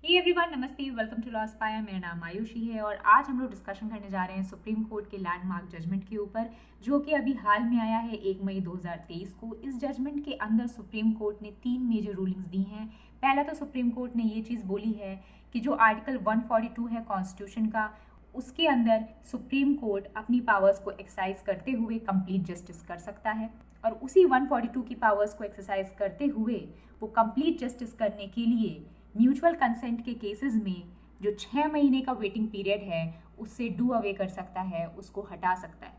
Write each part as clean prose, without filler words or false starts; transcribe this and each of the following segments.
Hey everyone, नमस्ते, welcome to law Aspire. मेरा नाम आयुषी है और आज हम लोग डिस्कशन करने जा रहे हैं सुप्रीम कोर्ट के लैंडमार्क जजमेंट के ऊपर, जो कि अभी हाल में आया है 1 मई 2023 को। इस जजमेंट के अंदर सुप्रीम कोर्ट ने 3 मेजर रूलिंग्स दी हैं। पहला तो सुप्रीम कोर्ट ने ये चीज़ बोली है कि जो आर्टिकल 142 है कॉन्स्टिट्यूशन का, उसके अंदर सुप्रीम कोर्ट अपनी पावर्स को एक्सरसाइज करते हुए कंप्लीट जस्टिस कर सकता है, और उसी 142 की पावर्स को एक्सरसाइज करते हुए वो कंप्लीट जस्टिस करने के लिए म्यूचुअल कंसेंट के केसेस में जो 6 महीने का वेटिंग पीरियड है उससे डू अवे कर सकता है, उसको हटा सकता है।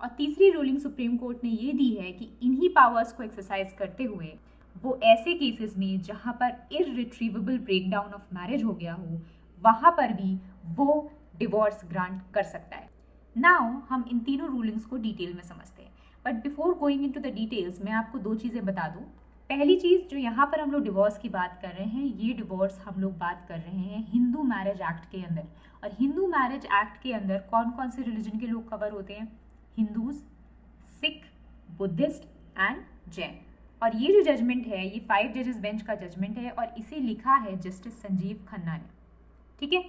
और तीसरी रूलिंग सुप्रीम कोर्ट ने ये दी है कि इन्हीं पावर्स को एक्सरसाइज करते हुए वो ऐसे केसेस में जहाँ पर इररिट्रीवेबल ब्रेकडाउन ऑफ मैरिज हो गया हो, वहाँ पर भी वो डिवोर्स ग्रांट कर सकता है। नाउ हम इन तीनों रूलिंग्स को डिटेल में समझते हैं, but before going into the details मैं आपको 2 चीज़ें बता दूँ। पहली चीज़, जो यहाँ पर हम लोग डिवोर्स की बात कर रहे हैं, ये डिवोर्स हम लोग बात कर रहे हैं हिंदू मैरिज एक्ट के अंदर। और हिंदू मैरिज एक्ट के अंदर कौन कौन से रिलीजन के लोग कवर होते हैं? Hindus, Sikh, Buddhist and Jain. और ये जो जजमेंट है ये 5 जजेस बेंच का जजमेंट है और इसे लिखा है जस्टिस संजीव खन्ना ने। ठीक है,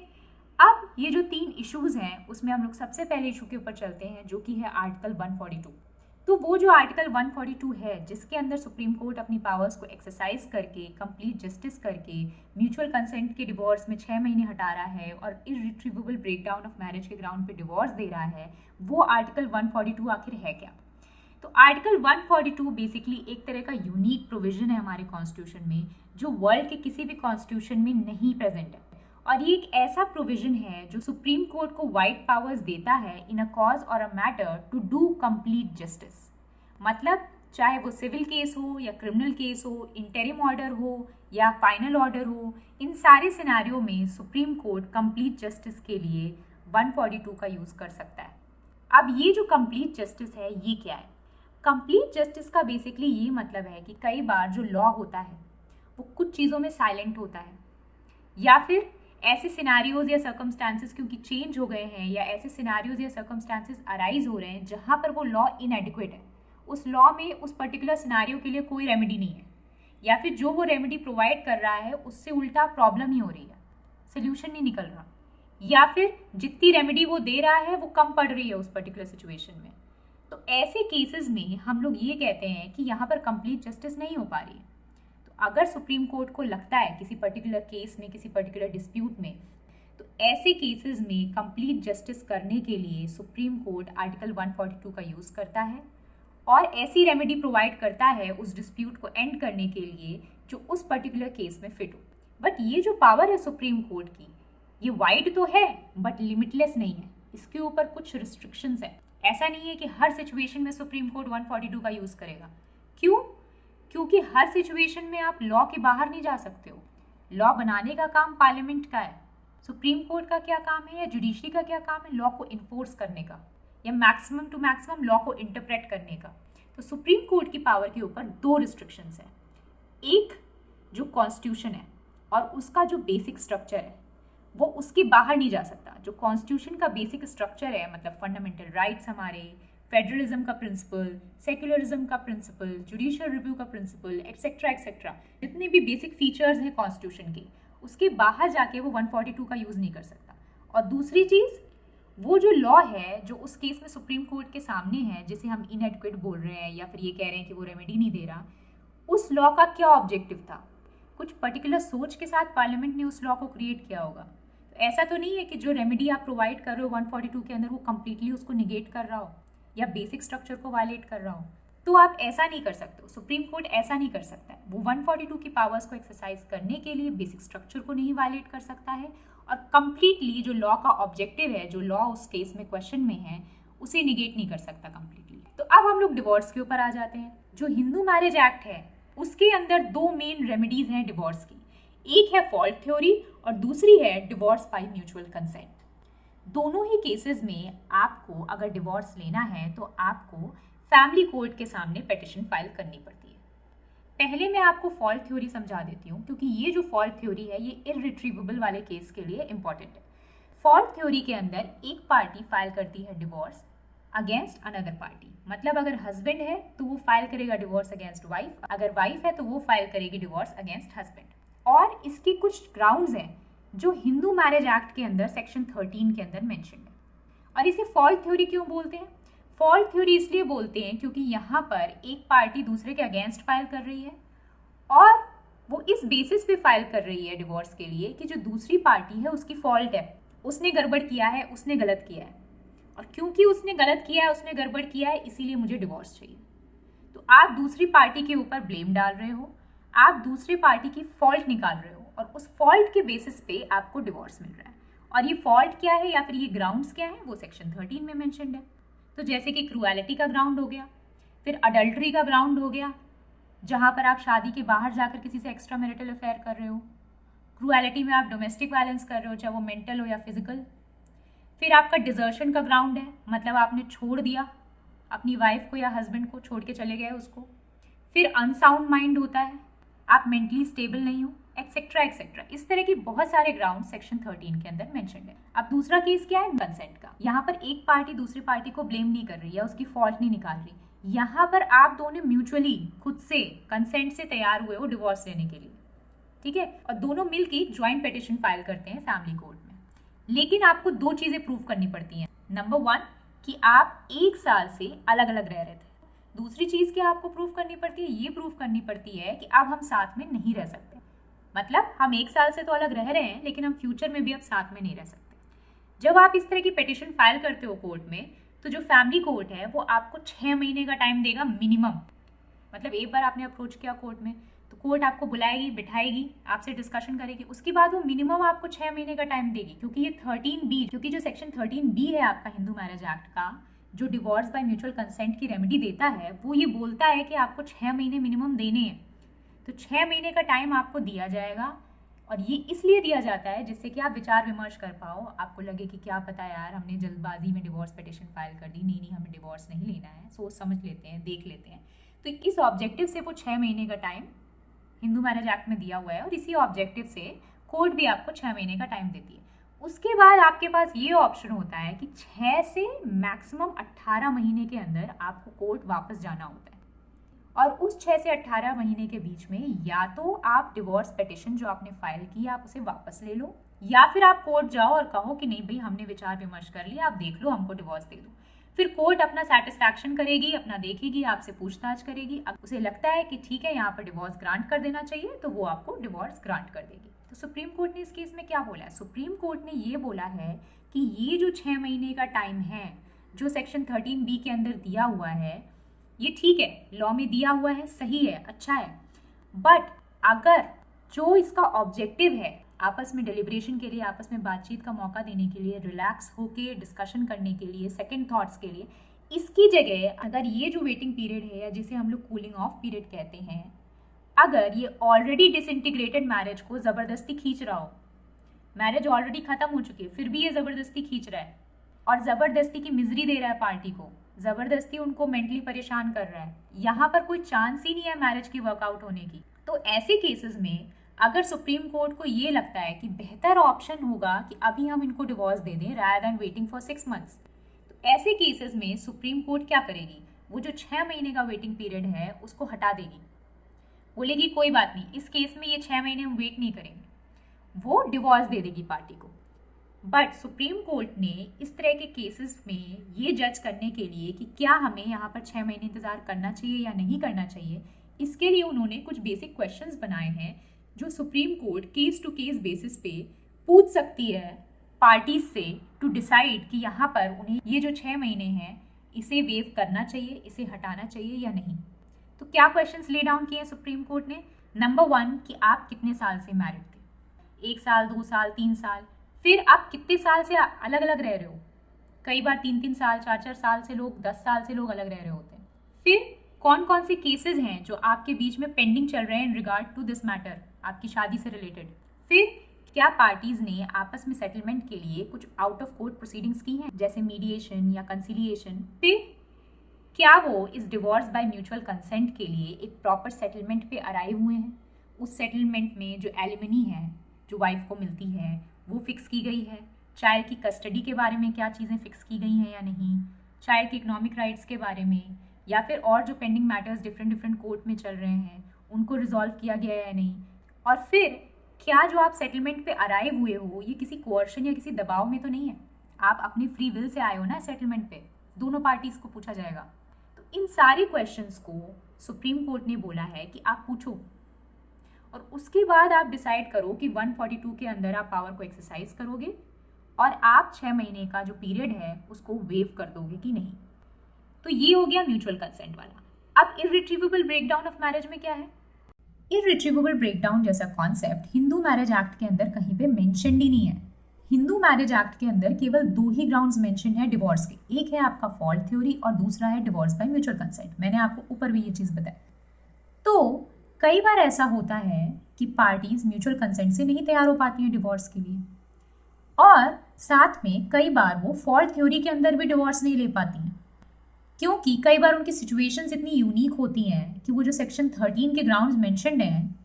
अब ये जो 3 इश्यूज हैं उसमें हम लोग सबसे पहले इशू के ऊपर चलते हैं, जो कि है आर्टिकल 142। तो वो जो आर्टिकल 142 है जिसके अंदर सुप्रीम कोर्ट अपनी पावर्स को एक्सरसाइज करके कंप्लीट जस्टिस करके म्यूचुअल कंसेंट के डिवोर्स में 6 महीने हटा रहा है और इररिट्रीवेबल ब्रेकडाउन ऑफ मैरिज के ग्राउंड पे डिवोर्स दे रहा है, वो आर्टिकल 142 आखिर है क्या? तो आर्टिकल 142 बेसिकली एक तरह का यूनिक प्रोविजन है हमारे कॉन्स्टिट्यूशन में, जो वर्ल्ड के किसी भी कॉन्स्टिट्यूशन में नहीं प्रेजेंट है। और ये एक ऐसा प्रोविजन है जो सुप्रीम कोर्ट को वाइड पावर्स देता है इन अ कॉज और a matter to do complete justice. मतलब चाहे वो सिविल केस हो या क्रिमिनल केस हो, इंटरिम ऑर्डर हो या फाइनल ऑर्डर हो, इन सारे सिनारियों में सुप्रीम कोर्ट कंप्लीट जस्टिस के लिए 142 का यूज़ कर सकता है। अब ये जो कंप्लीट जस्टिस है ये क्या है? कंप्लीट जस्टिस का बेसिकली ये मतलब है कि कई बार जो लॉ होता है वो कुछ चीज़ों में साइलेंट होता है, या फिर ऐसे सिनारियोज या सर्कमस्टांसेस क्योंकि चेंज हो गए हैं, या ऐसे सिनारियोज या सर्कमस्टांसेस अराइज हो रहे हैं जहाँ पर वो लॉ इनएडिक्वेट है, उस लॉ में उस पर्टिकुलर सिनारियो के लिए कोई रेमेडी नहीं है, या फिर जो वो रेमेडी प्रोवाइड कर रहा है उससे उल्टा प्रॉब्लम ही हो रही है, सोल्यूशन नहीं निकल रहा, या फिर जितनी रेमेडी वो दे रहा है वो कम पड़ रही है उस पर्टिकुलर सिचुएशन में। तो ऐसे केसेस में हम लोग ये कहते हैं कि यहाँ पर कंप्लीट जस्टिस नहीं हो पा रही है। अगर सुप्रीम कोर्ट को लगता है किसी पर्टिकुलर केस में, किसी पर्टिकुलर डिस्प्यूट में, तो ऐसे केसेस में कंप्लीट जस्टिस करने के लिए सुप्रीम कोर्ट आर्टिकल 142 का यूज़ करता है और ऐसी रेमेडी प्रोवाइड करता है उस डिस्प्यूट को एंड करने के लिए जो उस पर्टिकुलर केस में फिट हो। बट ये जो पावर है सुप्रीम कोर्ट की, ये वाइड तो है बट लिमिटलेस नहीं है, इसके ऊपर कुछ रिस्ट्रिक्शंस हैं। ऐसा नहीं है कि हर सिचुएशन में सुप्रीम कोर्ट 142 का यूज़ करेगा। क्यों? क्योंकि हर सिचुएशन में आप लॉ के बाहर नहीं जा सकते हो। लॉ बनाने का काम पार्लियामेंट का है। सुप्रीम कोर्ट का क्या काम है या जुडिशरी का क्या काम है? लॉ को इन्फोर्स करने का या मैक्सिमम टू मैक्सिमम लॉ को इंटरप्रेट करने का। तो सुप्रीम कोर्ट की पावर के ऊपर 2 रिस्ट्रिक्शंस हैं। एक, जो कॉन्स्टिट्यूशन है और उसका जो बेसिक स्ट्रक्चर है वो उसके बाहर नहीं जा सकता। जो कॉन्स्टिट्यूशन का बेसिक स्ट्रक्चर है, मतलब फंडामेंटल राइट्स हमारे, फेडरलिज्म का प्रिंसिपल, सेक्युलरिज्म का प्रिंसिपल, जुडिशियल रिव्यू का प्रिंसिपल, एक्सेट्रा एक्सेट्रा, जितने भी बेसिक फीचर्स हैं कॉन्स्टिट्यूशन के, उसके बाहर जाके वो 142 का यूज़ नहीं कर सकता। और दूसरी चीज़, वो जो लॉ है जो उस केस में सुप्रीम कोर्ट के सामने है, जिसे हम इनएडिक्वेट बोल रहे हैं या फिर ये कह रहे हैं कि वो रेमेडी नहीं दे रहा, उस लॉ का क्या ऑब्जेक्टिव था? कुछ पर्टिकुलर सोच के साथ पार्लियामेंट ने उस लॉ को क्रिएट किया होगा। तो ऐसा तो नहीं है कि जो रेमेडी आप प्रोवाइड कर रहे हो 142 के अंदर वो कंप्लीटली उसको निगेट कर रहा हो या बेसिक स्ट्रक्चर को वायलेट कर रहा हो। तो आप ऐसा नहीं कर सकते हो, सुप्रीम कोर्ट ऐसा नहीं कर सकता है। वो 142 की पावर्स को एक्सरसाइज करने के लिए बेसिक स्ट्रक्चर को नहीं वायलेट कर सकता है और कंप्लीटली जो लॉ का ऑब्जेक्टिव है, जो लॉ उस केस में क्वेश्चन में है, उसे निगेट नहीं कर सकता कंप्लीटली। तो अब हम लोग डिवोर्स के ऊपर आ जाते हैं। जो हिंदू मैरिज एक्ट है उसके अंदर 2 मेन रेमेडीज हैं डिवोर्स की। एक है फॉल्ट थ्योरी और दूसरी है डिवोर्स बाय म्यूचुअल कंसेंट। दोनों ही केसेस में आपको अगर डिवोर्स लेना है तो आपको फैमिली कोर्ट के सामने पिटीशन फाइल करनी पड़ती है। पहले मैं आपको फॉल्ट थ्योरी समझा देती हूँ, क्योंकि ये जो फॉल्ट थ्योरी है ये इररिट्रीवेबल वाले केस के लिए इंपॉर्टेंट है। फॉल्ट थ्योरी के अंदर एक पार्टी फाइल करती है डिवोर्स अगेंस्ट अनदर पार्टी। मतलब अगर हस्बैंड है तो वो फाइल करेगा डिवोर्स अगेंस्ट वाइफ, अगर वाइफ है तो वो फाइल करेगी डिवोर्स अगेंस्ट हस्बैंड। और इसके कुछ ग्राउंड्स हैं जो हिंदू मैरिज एक्ट के अंदर सेक्शन 13 के अंदर मेंशन है। और इसे फॉल्ट थ्योरी क्यों बोलते हैं? फॉल्ट थ्योरी इसलिए बोलते हैं क्योंकि यहाँ पर एक पार्टी दूसरे के अगेंस्ट फाइल कर रही है और वो इस बेसिस पे फाइल कर रही है डिवोर्स के लिए कि जो दूसरी पार्टी है उसकी फॉल्ट है, उसने गड़बड़ किया है, उसने गलत किया है, और क्योंकि उसने गलत किया है, उसने गड़बड़ किया है, इसीलिए मुझे डिवोर्स चाहिए। तो आप दूसरी पार्टी के ऊपर ब्लेम डाल रहे हो, आप दूसरी पार्टी की फॉल्ट निकाल रहे हो और उस फॉल्ट के बेसिस पे आपको डिवोर्स मिल रहा है। और ये फॉल्ट क्या है या फिर ये ग्राउंड्स क्या है, वो सेक्शन 13 में मेंशन्ड है। तो जैसे कि क्रूएलिटी का ग्राउंड हो गया, फिर अडल्ट्री का ग्राउंड हो गया, जहाँ पर आप शादी के बाहर जाकर किसी से एक्स्ट्रा मैरिटल अफेयर कर रहे हो। क्रूएलिटी में आप डोमेस्टिक वायलेंस कर रहे हो, चाहे वो मेंटल हो या फिजिकल। फिर आपका डिजर्शन का ग्राउंड है, मतलब आपने छोड़ दिया अपनी वाइफ को या हस्बैंड को, छोड़ के चले गए उसको। फिर अनसाउंड माइंड होता है, आप मेंटली स्टेबल नहीं हो, एक्सेट्रा एक्सेट्रा। इस तरह के बहुत सारे ग्राउंड सेक्शन 13 के अंदर मेंशन्ड है। अब दूसरा केस क्या है, कंसेंट का। यहाँ पर एक पार्टी दूसरी पार्टी को ब्लेम नहीं कर रही है, उसकी फॉल्ट नहीं निकाल रही। यहाँ पर आप दोनों म्यूचुअली खुद से कंसेंट से तैयार हुए हो डिवोर्स लेने के लिए, ठीक है, और दोनों मिलकर ज्वाइंट पिटिशन फाइल करते हैं फैमिली कोर्ट में। लेकिन आपको दो चीजें प्रूव करनी पड़ती हैं। नंबर 1 कि आप 1 साल से अलग अलग रह रहे थे। दूसरी चीज क्या आपको प्रूव करनी पड़ती है, ये प्रूव करनी पड़ती है कि अब हम साथ में नहीं रह सकते। मतलब हम 1 साल से तो अलग रह रहे हैं, लेकिन हम फ्यूचर में भी अब साथ में नहीं रह सकते। जब आप इस तरह की पिटिशन फाइल करते हो कोर्ट में, तो जो फैमिली कोर्ट है वो आपको 6 महीने का टाइम देगा मिनिमम। मतलब एक बार आपने अप्रोच किया कोर्ट में, तो कोर्ट आपको बुलाएगी, बिठाएगी, आपसे डिस्कशन करेगी, उसके बाद वो मिनिमम आपको 6 महीने का टाइम देगी। क्योंकि ये 13B, क्योंकि जो सेक्शन 13B है आपका हिंदू मैरिज एक्ट का, जो डिवोर्स बाय म्यूचुअल कंसेंट की रेमेडी देता है, वो ये बोलता है कि आपको 6 महीने मिनिमम देने हैं। तो 6 महीने का टाइम आपको दिया जाएगा, और ये इसलिए दिया जाता है जिससे कि आप विचार विमर्श कर पाओ। आपको लगे कि क्या पता यार, हमने जल्दबाजी में डिवोर्स पिटिशन फाइल कर दी, नहीं हमें डिवोर्स नहीं लेना है, सोच समझ लेते हैं, देख लेते हैं। तो इस ऑब्जेक्टिव से वो 6 महीने का टाइम हिंदू मैरिज एक्ट में दिया हुआ है, और इसी ऑब्जेक्टिव से कोर्ट भी आपको 6 महीने का टाइम देती है। उसके बाद आपके पास ये ऑप्शन होता है कि 6 से मैक्सिमम 18 महीने के अंदर आपको कोर्ट वापस जाना होता है। और उस 6 से 18 महीने के बीच में या तो आप डिवोर्स पिटिशन जो आपने फाइल की आप उसे वापस ले लो, या फिर आप कोर्ट जाओ और कहो कि नहीं भाई, हमने विचार विमर्श कर लिया, आप देख लो, हमको डिवोर्स दे दो। फिर कोर्ट अपना सेटिस्फैक्शन करेगी, अपना देखेगी, आपसे पूछताछ करेगी। अब उसे लगता है कि ठीक है यहाँ पर डिवोर्स ग्रांट कर देना चाहिए, तो वो आपको डिवोर्स ग्रांट कर देगी। तो सुप्रीम कोर्ट ने इस केस में क्या बोला है? सुप्रीम कोर्ट ने ये बोला है कि ये जो 6 महीने का टाइम है जो सेक्शन 13B के अंदर दिया हुआ है, ये ठीक है, लॉ में दिया हुआ है, सही है, अच्छा है। बट अगर जो इसका ऑब्जेक्टिव है आपस में डिलिब्रेशन के लिए, आपस में बातचीत का मौका देने के लिए, रिलैक्स होके डिस्कशन करने के लिए, सेकंड थॉट्स के लिए, इसकी जगह अगर ये जो वेटिंग पीरियड है या जिसे हम लोग कूलिंग ऑफ पीरियड कहते हैं, अगर ये ऑलरेडी डिसइंटीग्रेटेड मैरिज को ज़बरदस्ती खींच रहा हो, मैरिज ऑलरेडी खत्म हो चुकी है, फिर भी ये ज़बरदस्ती खींच रहा है और ज़बरदस्ती की मिजरी दे रहा है पार्टी को, ज़बरदस्ती उनको मेंटली परेशान कर रहा है, यहाँ पर कोई चांस ही नहीं है मैरिज की वर्कआउट होने की। तो ऐसे केसेस में अगर सुप्रीम कोर्ट को ये लगता है कि बेहतर ऑप्शन होगा कि अभी हम इनको डिवोर्स दे दें rather than waiting for 6 months, तो ऐसे केसेस में सुप्रीम कोर्ट क्या करेगी? वो जो 6 महीने का वेटिंग पीरियड है उसको हटा देगी, बोलेगी कोई बात नहीं, इस केस में ये 6 महीने हम वेट नहीं करेंगे, वो डिवोर्स दे देगी पार्टी को। बट सुप्रीम कोर्ट ने इस तरह के केसेस में ये जज करने के लिए कि क्या हमें यहाँ पर 6 महीने इंतज़ार करना चाहिए या नहीं करना चाहिए, इसके लिए उन्होंने कुछ बेसिक क्वेश्चंस बनाए हैं जो supreme court case to case basis पे पूछ सकती है पार्टीज से टू डिसाइड कि यहाँ पर उन्हें ये जो 6 महीने हैं इसे वेव करना चाहिए, इसे हटाना चाहिए या नहीं। तो क्या क्वेश्चंस ले डाउन किए सुप्रीम कोर्ट ने? नंबर 1 कि आप कितने साल से मैरिड थे, 1 साल, 2 साल, 3 साल। फिर आप कितने साल से अलग अलग रह रहे हो, कई बार 3-3 साल, 4-4 साल से लोग, 10 साल से लोग अलग रह रहे होते हैं। फिर कौन कौन से केसेस हैं जो आपके बीच में पेंडिंग चल रहे हैं in regard to this matter, आपकी शादी से रिलेटेड। फिर क्या पार्टीज ने आपस में सेटलमेंट के लिए कुछ आउट ऑफ कोर्ट प्रोसीडिंग्स की हैं, जैसे मीडिएशन या कंसिलिएशन। फिर क्या वो इस डिवोर्स बाय म्यूचुअल कंसेंट के लिए एक प्रॉपर सेटलमेंट पे अराइव हुए हैं, उस सेटलमेंट में जो एलिमनी है जो वाइफ को मिलती है वो फिक्स की गई है, चाइल्ड की कस्टडी के बारे में क्या चीज़ें फिक्स की गई हैं या नहीं, चाइल्ड के इकोनॉमिक राइट्स के बारे में, या फिर और जो पेंडिंग मैटर्स डिफरेंट कोर्ट में चल रहे हैं उनको रिजॉल्व किया गया है या नहीं। और फिर क्या जो आप सेटलमेंट पे अराइव हुए हो ये किसी कोअर्शन या किसी दबाव में तो नहीं है? आप अपने फ्री विल से आए हो ना सेटलमेंट पे, दोनों पार्टीज को पूछा जाएगा। तो इन सारे क्वेश्चंस को सुप्रीम कोर्ट ने बोला है कि आप पूछो और उसके बाद आप डिसाइड करो कि 142 के अंदर आप पावर को एक्सरसाइज करोगे और आप 6 महीने का जो पीरियड है उसको वेव कर दोगे कि नहीं। तो ये हो गया म्यूचुअल कंसेंट वाला। अब इररिट्रीवेबल ब्रेकडाउन ऑफ मैरिज में क्या है? इररिट्रीवेबल ब्रेकडाउन जैसा कॉन्सेप्ट हिंदू मैरिज एक्ट के अंदर कहीं पे मेंशन्ड ही नहीं है। हिंदू मैरिज एक्ट के अंदर केवल 2 ही ग्राउंड्स मेंशन है डिवोर्स के, एक है आपका फॉल्ट थ्योरी और दूसरा है डिवोर्स बाय म्यूचुअल कंसेंट। मैंने आपको ऊपर भी ये चीज़ बताई। तो कई बार ऐसा होता है कि पार्टीज म्यूचुअल कंसेंट से नहीं तैयार हो पाती हैं डिवोर्स के लिए, और साथ में कई बार वो फॉल्ट थ्योरी के अंदर भी डिवोर्स नहीं ले पाती हैं, क्योंकि कई बार उनकी सिचुएशंस इतनी यूनिक होती हैं कि वो जो सेक्शन 13 के ग्राउंड्स मेंशन्ड हैं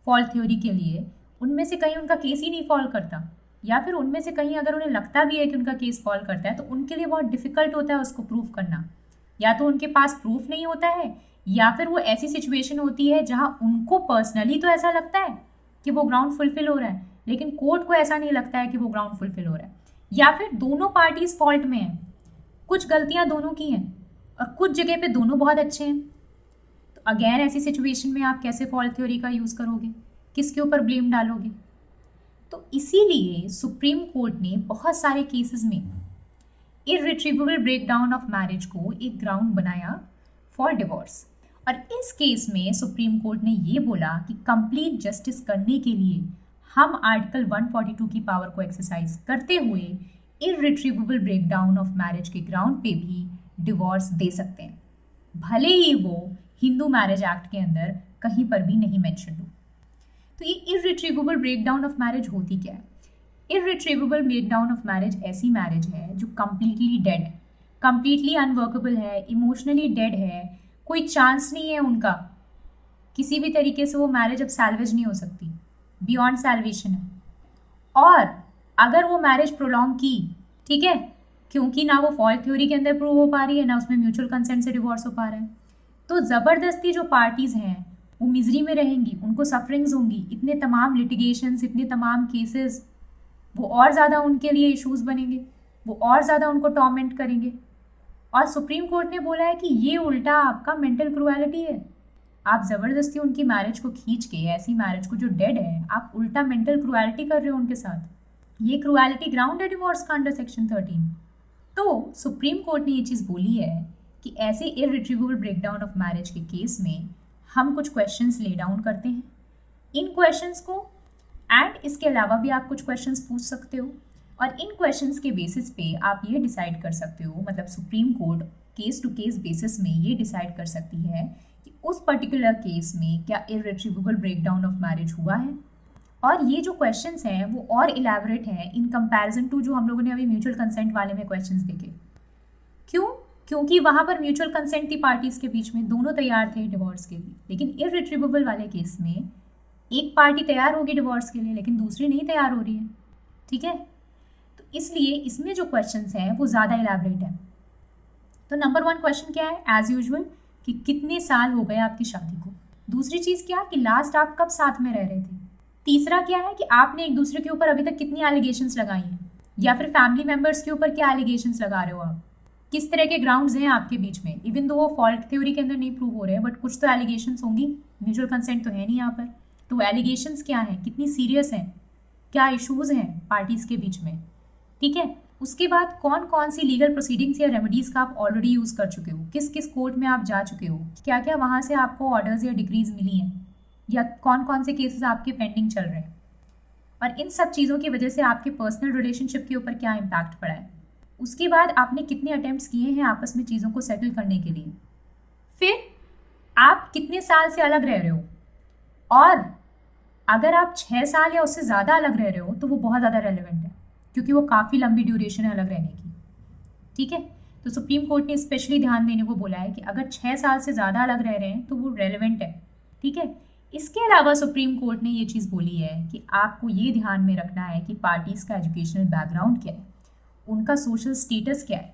फॉल्ट थ्योरी के लिए, उनमें से कहीं उनका केस ही नहीं फॉल करता, या फिर उनमें से कहीं अगर उन्हें लगता भी है कि उनका केस फॉल करता है तो उनके लिए बहुत डिफिकल्ट होता है उसको प्रूव करना। या तो उनके पास प्रूफ नहीं होता है, या फिर वो ऐसी सिचुएशन होती है जहां उनको पर्सनली तो ऐसा लगता है कि वो ग्राउंड फुलफिल हो रहा है, लेकिन कोर्ट को ऐसा नहीं लगता है कि वो ग्राउंड फुलफिल हो रहा है, या फिर दोनों पार्टीज फॉल्ट में हैं, कुछ गलतियां दोनों की हैं और कुछ जगह पे दोनों बहुत अच्छे हैं। तो अगेन ऐसी सिचुएशन में आप कैसे फॉल्ट थ्योरी का यूज़ करोगे, किसके ऊपर ब्लेम डालोगे? तो इसीलिए सुप्रीम कोर्ट ने बहुत सारे केसेस में इररिट्रीवेबल ब्रेकडाउन ऑफ मैरिज को एक ग्राउंड बनाया फॉर डिवोर्स। और इस केस में सुप्रीम कोर्ट ने ये बोला कि कंप्लीट जस्टिस करने के लिए हम आर्टिकल 142 की पावर को एक्सरसाइज करते हुए इररिट्रीवेबल ब्रेकडाउन ऑफ मैरिज के ग्राउंड पे भी डिवोर्स दे सकते हैं, भले ही वो हिंदू मैरिज एक्ट के अंदर कहीं पर भी नहीं मेंशन हो। तो ये इररिट्रीवेबल ब्रेकडाउन ऑफ मैरिज होती क्या है? इररिट्रीवेबल ब्रेकडाउन ऑफ मैरिज ऐसी मैरिज है जो कंप्लीटली डेड है, कंप्लीटली अनवर्केबल है, इमोशनली डेड है, कोई चांस नहीं है उनका, किसी भी तरीके से वो मैरिज अब सैल्वेज नहीं हो सकती, बियॉन्ड सैल्वेशन है। और अगर वो मैरिज प्रोलॉन्ग की, ठीक है, क्योंकि ना वो फॉल्ट थ्योरी के अंदर प्रूव हो पा रही है, ना उसमें म्यूचुअल कंसेंट से डिवोर्स हो पा रहा है, तो ज़बरदस्ती जो पार्टीज़ हैं वो मिजरी में रहेंगी, उनको सफरिंग्स होंगी, इतने तमाम लिटिगेशंस, इतने तमाम केसेस, वो और ज़्यादा उनके लिए इश्यूज बनेंगे, वो और ज़्यादा उनको टॉर्मेंट करेंगे। और सुप्रीम कोर्ट ने बोला है कि ये उल्टा आपका मेंटल क्रूएलिटी है। आप ज़बरदस्ती उनकी मैरिज को खींच के, ऐसी मैरिज को जो डेड है, आप उल्टा मेंटल क्रूएलिटी कर रहे हो उनके साथ। ये क्रूएलिटी ग्राउंड है डिवोर्स का अंडर सेक्शन 13। तो सुप्रीम कोर्ट ने ये चीज़ बोली है कि ऐसे इररिट्रीवेबल ब्रेकडाउन ऑफ मैरिज के केस में हम कुछ क्वेश्चंस ले डाउन करते हैं। इन क्वेश्चंस को एंड इसके अलावा भी आप कुछ क्वेश्चंस पूछ सकते हो, और इन क्वेश्चंस के बेसिस पे आप ये डिसाइड कर सकते हो, मतलब supreme court case to case basis में ये डिसाइड कर सकती है कि उस पर्टिकुलर केस में क्या इररिट्रीवेबल ब्रेकडाउन ऑफ मैरिज हुआ है। और ये जो क्वेश्चंस हैं वो और इलेबोरेट हैं इन कंपैरिजन टू जो हम लोगों ने अभी म्यूचुअल कंसेंट वाले में क्वेश्चंस देखे। क्यों? क्योंकि वहाँ पर म्यूचुअल कंसेंट थी पार्टीज़ के बीच में, दोनों तैयार थे डिवोर्स के लिए, लेकिन इररिट्रीवेबल वाले केस में एक पार्टी तैयार होगी डिवोर्स के लिए लेकिन दूसरी नहीं तैयार हो रही है, ठीक है। तो इसलिए इसमें जो क्वेश्चंस हैं वो ज़्यादा इलेबोरेट है। तो नंबर 1 क्वेश्चन क्या है? एज यूजुअल कि कितने साल हो गए आपकी शादी को। दूसरी चीज़ क्या कि लास्ट आप कब साथ में रह रहे थे। तीसरा क्या है कि आपने एक दूसरे के ऊपर अभी तक कितनी एलिगेशंस लगाई हैं, या फिर फैमिली मेम्बर्स के ऊपर क्या एलिगेशंस लगा रहे हो आप, किस तरह के ग्राउंड्स हैं आपके बीच में। इवन दो वो फॉल्ट थ्योरी के अंदर नहीं प्रूव हो रहे हैं, बट कुछ तो एलिगेशंस होंगी, म्यूचुअल कंसेंट तो है नहीं यहाँ पर। तो एलिगेशंस क्या हैं, कितनी सीरियस हैं, क्या इशूज़ हैं पार्टीज़ के बीच में, ठीक है। उसके बाद कौन कौन सी लीगल प्रोसीडिंग्स या रेमेडीज़ का आप ऑलरेडी यूज़ कर चुके हो, किस किस कोर्ट में आप जा चुके हो, क्या क्या वहाँ से आपको ऑर्डर्स या डिक्रीज मिली हैं, या कौन कौन से केसेस आपके पेंडिंग चल रहे हैं, और इन सब चीज़ों की वजह से आपके पर्सनल रिलेशनशिप के ऊपर क्या इम्पैक्ट पड़ा है। उसके बाद आपने कितने अटेम्प्ट्स किए हैं आपस में चीज़ों को सेटल करने के लिए। फिर आप कितने साल से अलग रह रहे हो, और अगर आप 6 साल या उससे ज़्यादा अलग रह रहे हो तो वो बहुत ज़्यादा रेलिवेंट है, क्योंकि वो काफ़ी लंबी ड्यूरेशन है अलग रहने की, ठीक है। तो सुप्रीम कोर्ट ने स्पेशली ध्यान देने को बोला है कि अगर 6 साल से ज़्यादा अलग रह रहे हैं तो वो रेलिवेंट है, ठीक है। इसके अलावा सुप्रीम कोर्ट ने ये चीज़ बोली है कि आपको ये ध्यान में रखना है कि पार्टीज़ का एजुकेशनल बैकग्राउंड क्या है, उनका सोशल स्टेटस क्या है,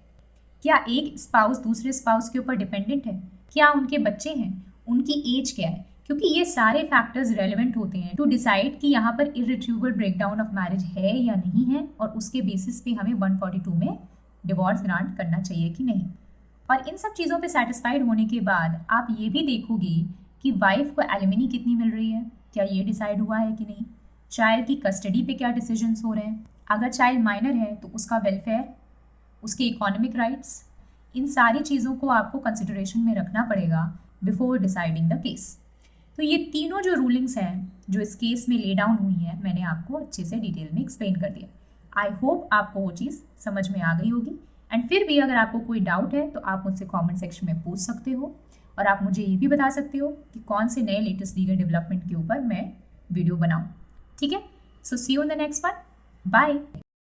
क्या एक स्पाउस दूसरे स्पाउस के ऊपर डिपेंडेंट है, क्या उनके बच्चे हैं, उनकी एज क्या है, क्योंकि ये सारे फैक्टर्स रेलेवेंट होते हैं टू डिसाइड कि यहाँ पर इरिट्रीवेबल ब्रेकडाउन ऑफ मैरिज है या नहीं है, और उसके बेसिस पे हमें 142 में डिवोर्स ग्रांट करना चाहिए कि नहीं। और इन सब चीज़ों पे सेटिस्फाइड होने के बाद आप ये भी देखोगे कि वाइफ को एलिमनी कितनी मिल रही है, क्या ये डिसाइड हुआ है कि नहीं, चाइल्ड की कस्टडी पे क्या डिसीजंस हो रहे हैं, अगर चाइल्ड माइनर है तो उसका वेलफेयर, उसके इकोनॉमिक राइट्स, इन सारी चीज़ों को आपको कंसिडरेशन में रखना पड़ेगा बिफोर डिसाइडिंग द केस। तो ये तीनों जो रूलिंग्स हैं जो इस केस में ले डाउन हुई हैं, मैंने आपको अच्छे से डिटेल में एक्सप्लेन कर दिया। आई होप आपको वो चीज़ समझ में आ गई होगी। एंड फिर भी अगर आपको कोई डाउट है तो आप मुझसे कमेंट सेक्शन में पूछ सकते हो, और आप मुझे ये भी बता सकते हो कि कौन से नए लेटेस्ट लीगल डेवलपमेंट के ऊपर मैं वीडियो बनाऊँ। ठीक है, so see you in the next one, bye.